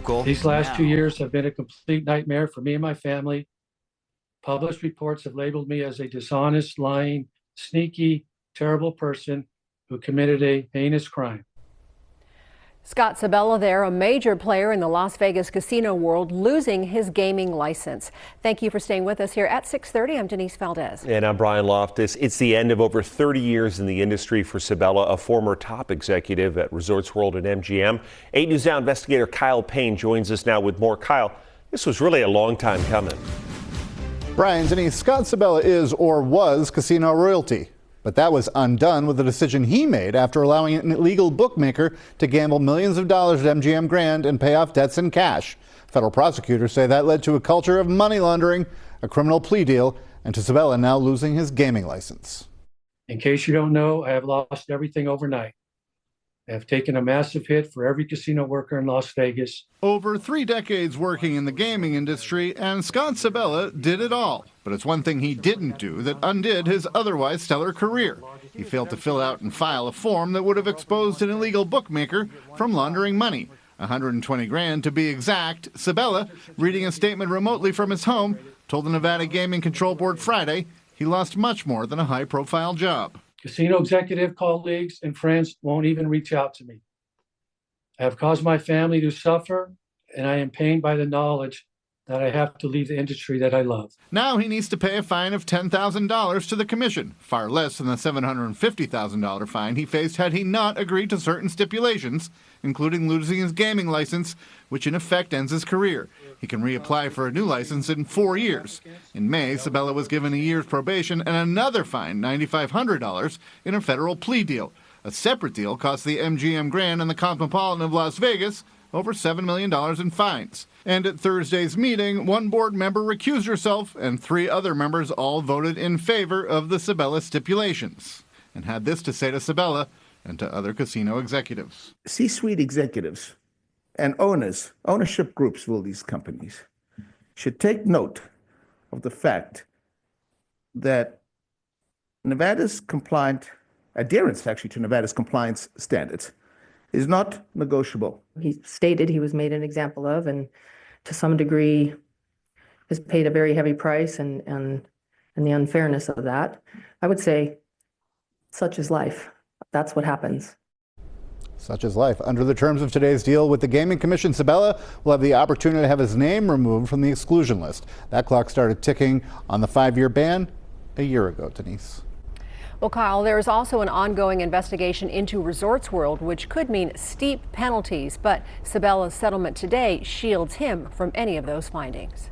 local. These last 2 years have been a complete nightmare for me and my family. Published reports have labeled me as a dishonest, lying, sneaky, terrible person who committed a heinous crime. Scott Sibella there, a major player in the Las Vegas casino world, losing his gaming license. Thank you for staying with us here at 6:30. I'm Denise Valdez. And I'm Brian Loftus. It's the end of over 30 years in the industry for Sibella, a former top executive at Resorts World and MGM. 8 News Now investigator Kyle Payne joins us now with more. Kyle, this was really a long time coming. Brian, Denise, Scott Sibella is or was casino royalty. But that was undone with the decision he made after allowing an illegal bookmaker to gamble millions of dollars at MGM Grand and pay off debts in cash. Federal prosecutors say that led to a culture of money laundering, a criminal plea deal, and to Sibella now losing his gaming license. In case you don't know, I have lost everything overnight. I have taken a massive hit for every casino worker in Las Vegas. Over 3 decades working in the gaming industry, and Scott Sibella did it all. But it's one thing he didn't do that undid his otherwise stellar career. He failed to fill out and file a form that would have exposed an illegal bookmaker from laundering money. 120 grand to be exact. Sibella, reading a statement remotely from his home, told the Nevada Gaming Control Board Friday he lost much more than a high-profile job. Casino executive colleagues and friends won't even reach out to me. I have caused my family to suffer, and I am pained by the knowledge that I have to leave the industry that I love. Now he needs to pay a fine of $10,000 to the commission, far less than the $750,000 fine he faced had he not agreed to certain stipulations, including losing his gaming license, which in effect ends his career. He can reapply for a new license in 4 years. In May, Sibella was given a year's probation and another fine, $9,500, in a federal plea deal. A separate deal cost the MGM Grand and the Cosmopolitan of Las Vegas over $7 million in fines. And at Thursday's meeting, one board member recused herself and 3 other members all voted in favor of the Sibella stipulations and had this to say to Sibella and to other casino executives. C-suite executives and ownership groups of all these companies should take note of the fact that Nevada's adherence actually to Nevada's compliance standards is not negotiable. He stated he was made an example of, and to some degree has paid a very heavy price, and the unfairness of that. I would say such is life. That's what happens. Such is life. Under the terms of today's deal with the Gaming Commission, Sibella will have the opportunity to have his name removed from the exclusion list. That clock started ticking on the 5-year ban a year ago, Denise. Well, Kyle, there is also an ongoing investigation into Resorts World, which could mean steep penalties, but Sibella's settlement today shields him from any of those findings.